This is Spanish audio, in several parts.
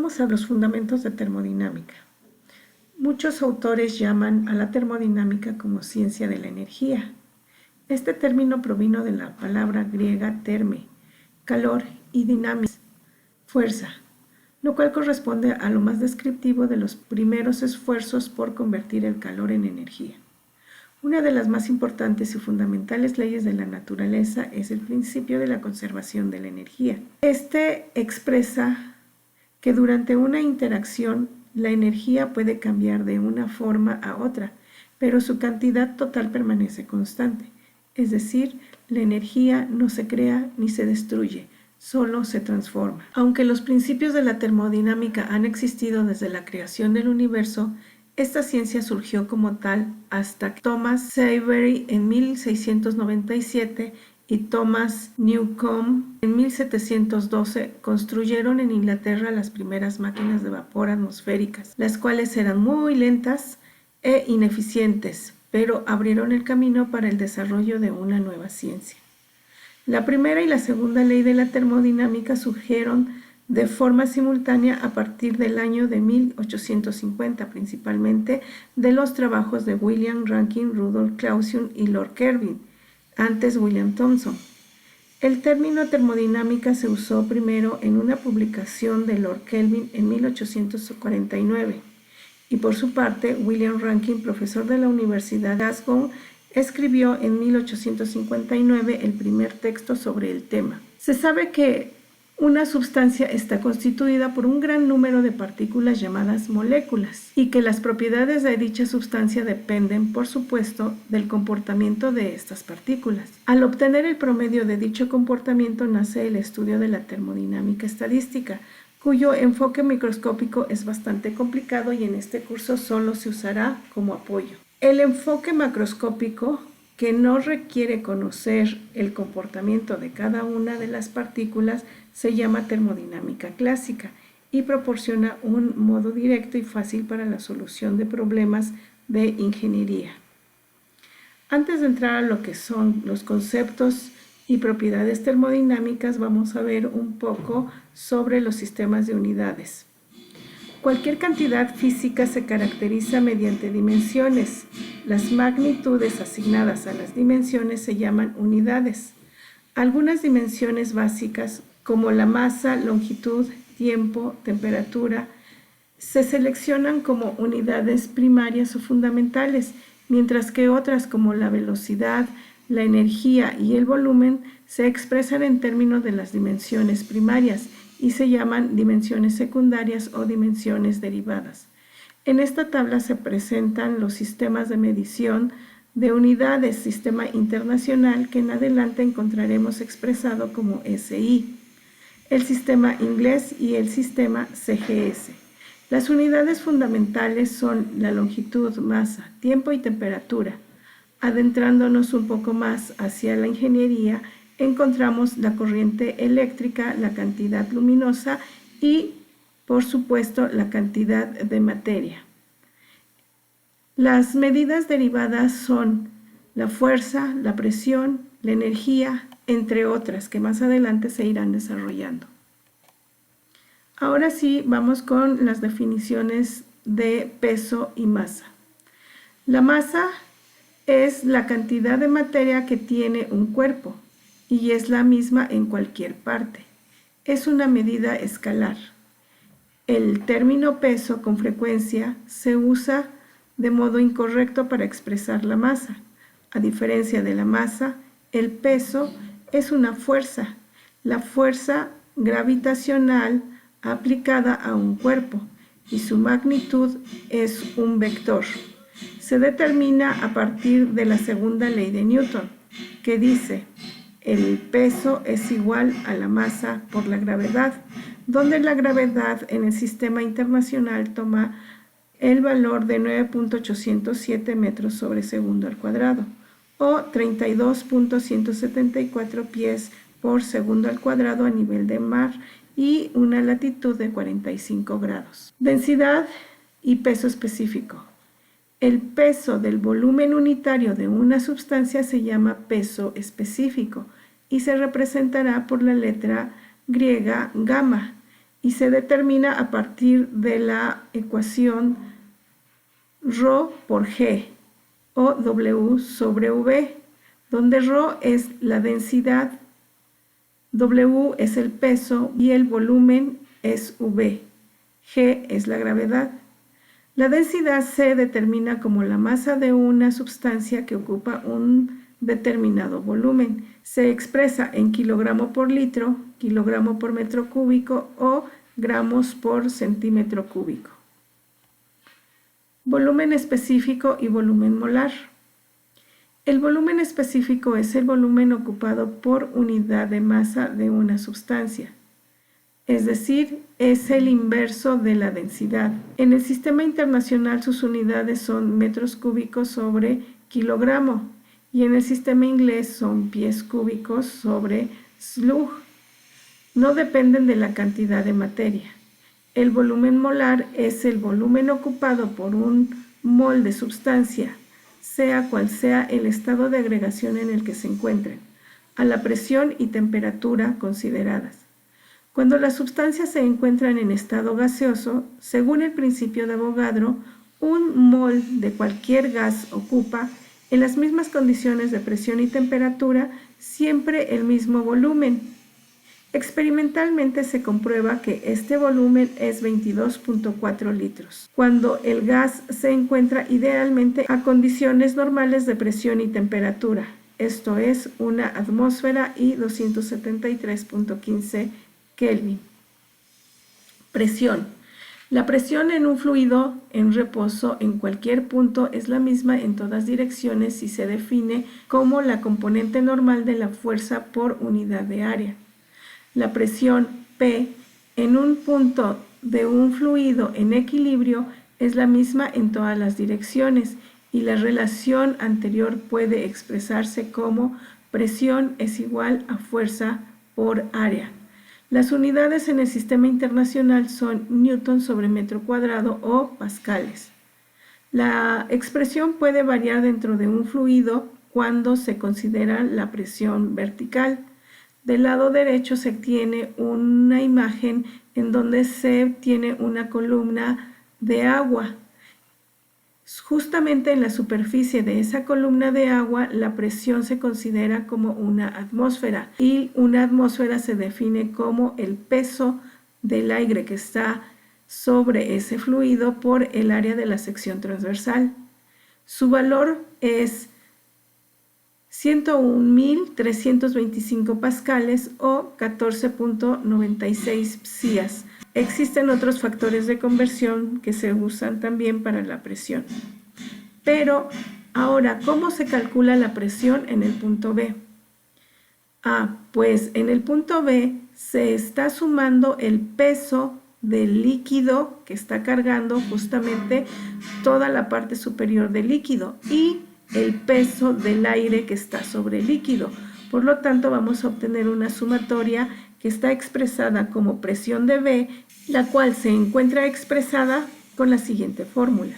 Vamos a los fundamentos de termodinámica. Muchos autores llaman a la termodinámica como ciencia de la energía. Este término provino de la palabra griega terme, calor, y dynamis, fuerza, lo cual corresponde a lo más descriptivo de los primeros esfuerzos por convertir el calor en energía. Una de las más importantes y fundamentales leyes de la naturaleza es el principio de la conservación de la energía. Este expresa que durante una interacción la energía puede cambiar de una forma a otra, pero su cantidad total permanece constante. Es decir, la energía no se crea ni se destruye, solo se transforma. Aunque los principios de la termodinámica han existido desde la creación del universo, esta ciencia surgió como tal hasta que Thomas Savery en 1697 y Thomas Newcomb en 1712 construyeron en Inglaterra las primeras máquinas de vapor atmosféricas, las cuales eran muy lentas e ineficientes, pero abrieron el camino para el desarrollo de una nueva ciencia. La primera y la segunda ley de la termodinámica surgieron de forma simultánea a partir del año de 1850, principalmente de los trabajos de William Rankine, Rudolf Clausius y Lord Kelvin, antes William Thomson. El término termodinámica se usó primero en una publicación de Lord Kelvin en 1849 y por su parte William Rankine, profesor de la Universidad de Glasgow, escribió en 1859 el primer texto sobre el tema. Se sabe que una sustancia está constituida por un gran número de partículas llamadas moléculas y que las propiedades de dicha sustancia dependen, por supuesto, del comportamiento de estas partículas. Al obtener el promedio de dicho comportamiento nace el estudio de la termodinámica estadística, cuyo enfoque microscópico es bastante complicado y en este curso solo se usará como apoyo. El enfoque macroscópico, que no requiere conocer el comportamiento de cada una de las partículas, se llama termodinámica clásica y proporciona un modo directo y fácil para la solución de problemas de ingeniería. Antes de entrar a lo que son los conceptos y propiedades termodinámicas, vamos a ver un poco sobre los sistemas de unidades. Cualquier cantidad física se caracteriza mediante dimensiones. Las magnitudes asignadas a las dimensiones se llaman unidades. Algunas dimensiones básicas, como la masa, longitud, tiempo, temperatura, se seleccionan como unidades primarias o fundamentales, mientras que otras como la velocidad, la energía y el volumen se expresan en términos de las dimensiones primarias y se llaman dimensiones secundarias o dimensiones derivadas. En esta tabla se presentan los sistemas de medición de unidades, sistema internacional, que en adelante encontraremos expresado como SI, el sistema inglés y el sistema CGS. Las unidades fundamentales son la longitud, masa, tiempo y temperatura. Adentrándonos un poco más hacia la ingeniería, encontramos la corriente eléctrica, la cantidad luminosa y, por supuesto, la cantidad de materia. Las medidas derivadas son la fuerza, la presión, la energía, entre otras, que más adelante se irán desarrollando. Ahora sí, vamos con las definiciones de peso y masa. La masa es la cantidad de materia que tiene un cuerpo y es la misma en cualquier parte. Es una medida escalar. El término peso con frecuencia se usa de modo incorrecto para expresar la masa. A diferencia de la masa, el peso es una fuerza, la fuerza gravitacional aplicada a un cuerpo, y su magnitud es un vector. Se determina a partir de la segunda ley de Newton, que dice: el peso es igual a la masa por la gravedad, donde la gravedad en el sistema internacional toma el valor de 9.807 metros sobre segundo al cuadrado, o 32.174 pies por segundo al cuadrado a nivel de mar y una latitud de 45 grados. Densidad y peso específico. El peso del volumen unitario de una sustancia se llama peso específico y se representará por la letra griega gamma y se determina a partir de la ecuación ρ por G o W sobre V, donde ρ es la densidad, W es el peso y el volumen es V. G es la gravedad. La densidad se determina como la masa de una sustancia que ocupa un determinado volumen. Se expresa en kilogramo por litro, kilogramo por metro cúbico o gramos por centímetro cúbico. Volumen específico y volumen molar. El volumen específico es el volumen ocupado por unidad de masa de una sustancia. Es decir, es el inverso de la densidad. En el sistema internacional sus unidades son metros cúbicos sobre kilogramo y en el sistema inglés son pies cúbicos sobre slug. No dependen de la cantidad de materia. El volumen molar es el volumen ocupado por un mol de sustancia, sea cual sea el estado de agregación en el que se encuentren, a la presión y temperatura consideradas. Cuando las sustancias se encuentran en estado gaseoso, según el principio de Avogadro, un mol de cualquier gas ocupa, en las mismas condiciones de presión y temperatura, siempre el mismo volumen. Experimentalmente se comprueba que este volumen es 22.4 litros, cuando el gas se encuentra idealmente a condiciones normales de presión y temperatura, esto es, una atmósfera y 273.15 Kelvin. Presión. La presión en un fluido en reposo en cualquier punto es la misma en todas direcciones y se define como la componente normal de la fuerza por unidad de área. La presión P en un punto de un fluido en equilibrio es la misma en todas las direcciones y la relación anterior puede expresarse como presión es igual a fuerza por área. Las unidades en el sistema internacional son newton sobre metro cuadrado o pascales. La expresión puede variar dentro de un fluido cuando se considera la presión vertical. Del lado derecho se tiene una imagen en donde se tiene una columna de agua. Justamente en la superficie de esa columna de agua, la presión se considera como una atmósfera y una atmósfera se define como el peso del aire que está sobre ese fluido por el área de la sección transversal. Su valor es 101.325 pascales o 14.96 psias. Existen otros factores de conversión que se usan también para la presión. Pero ahora, ¿cómo se calcula la presión en el punto B? Pues en el punto B se está sumando el peso del líquido que está cargando justamente toda la parte superior del líquido y el peso del aire que está sobre el líquido. Por lo tanto, vamos a obtener una sumatoria que está expresada como presión de B, la cual se encuentra expresada con la siguiente fórmula.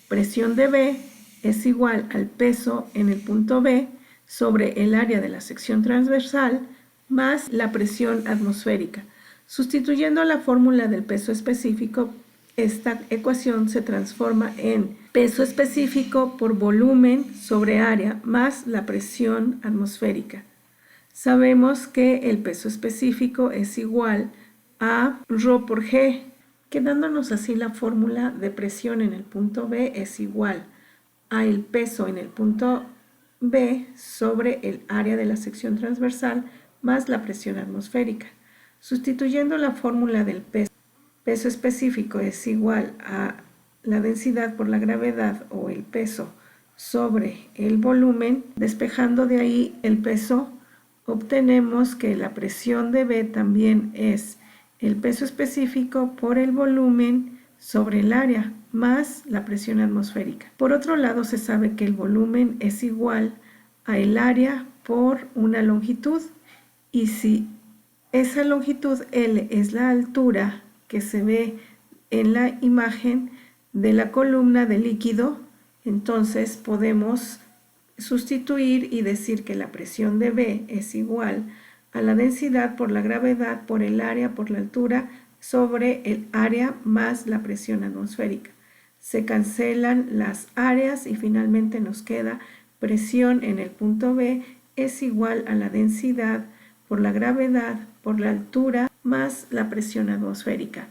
Presión de B es igual al peso en el punto B sobre el área de la sección transversal más la presión atmosférica. Sustituyendo la fórmula del peso específico, esta ecuación se transforma en peso específico por volumen sobre área más la presión atmosférica. Sabemos que el peso específico es igual a ρ por G, quedándonos así la fórmula de presión en el punto B es igual a el peso en el punto B sobre el área de la sección transversal más la presión atmosférica. Sustituyendo la fórmula del peso específico es igual a la densidad por la gravedad o el peso sobre el volumen, despejando de ahí el peso, obtenemos que la presión de B también es el peso específico por el volumen sobre el área más la presión atmosférica. Por otro lado, se sabe que el volumen es igual a el área por una longitud y si esa longitud L es la altura que se ve en la imagen de la columna de líquido, entonces podemos sustituir y decir que la presión de B es igual a la densidad por la gravedad por el área por la altura sobre el área más la presión atmosférica. Se cancelan las áreas y finalmente nos queda presión en el punto B es igual a la densidad por la gravedad por la altura más la presión atmosférica.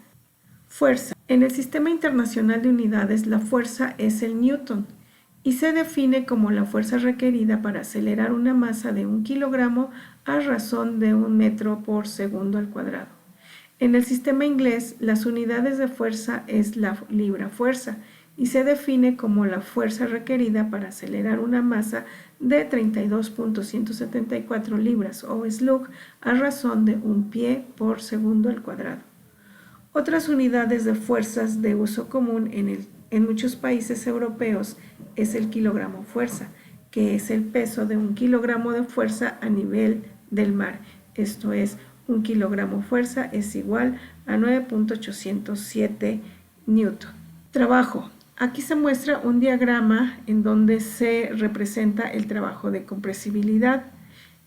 Fuerza. En el Sistema Internacional de Unidades, la fuerza es el newton y se define como la fuerza requerida para acelerar una masa de 1 kilogramo a razón de 1 metro por segundo al cuadrado. En el sistema inglés, las unidades de fuerza es la libra-fuerza y se define como la fuerza requerida para acelerar una masa de 32.174 libras o slug a razón de 1 pie por segundo al cuadrado. Otras unidades de fuerzas de uso común en muchos países europeos es el kilogramo fuerza, que es el peso de 1 kilogramo de fuerza a nivel del mar. Esto es, 1 kilogramo fuerza es igual a 9.807 newton. Trabajo. Aquí se muestra un diagrama en donde se representa el trabajo de compresibilidad.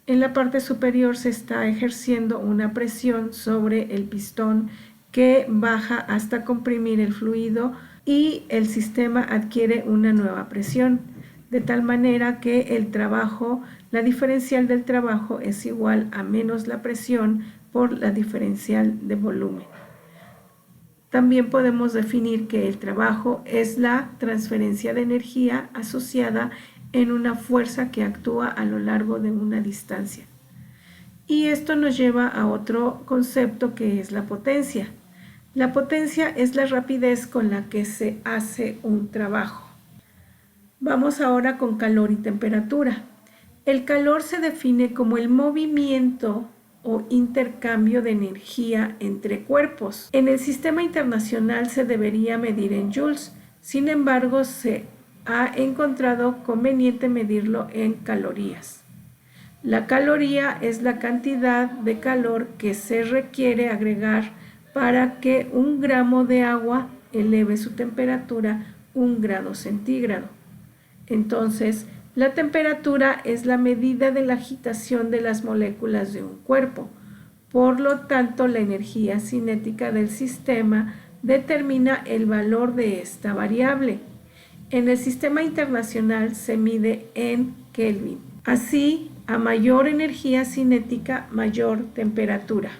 En la parte superior se está ejerciendo una presión sobre el pistón que baja hasta comprimir el fluido y el sistema adquiere una nueva presión, de tal manera que el trabajo, la diferencial del trabajo es igual a menos la presión por la diferencial de volumen. También podemos definir que el trabajo es la transferencia de energía asociada en una fuerza que actúa a lo largo de una distancia. Y esto nos lleva a otro concepto que es la potencia. La potencia es la rapidez con la que se hace un trabajo. Vamos ahora con calor y temperatura. El calor se define como el movimiento o intercambio de energía entre cuerpos. En el sistema internacional se debería medir en joules, sin embargo se ha encontrado conveniente medirlo en calorías. La caloría es la cantidad de calor que se requiere agregar para que 1 gramo de agua eleve su temperatura 1 grado centígrado. Entonces, la temperatura es la medida de la agitación de las moléculas de un cuerpo. Por lo tanto, la energía cinética del sistema determina el valor de esta variable. En el sistema internacional se mide en Kelvin. Así, a mayor energía cinética, mayor temperatura.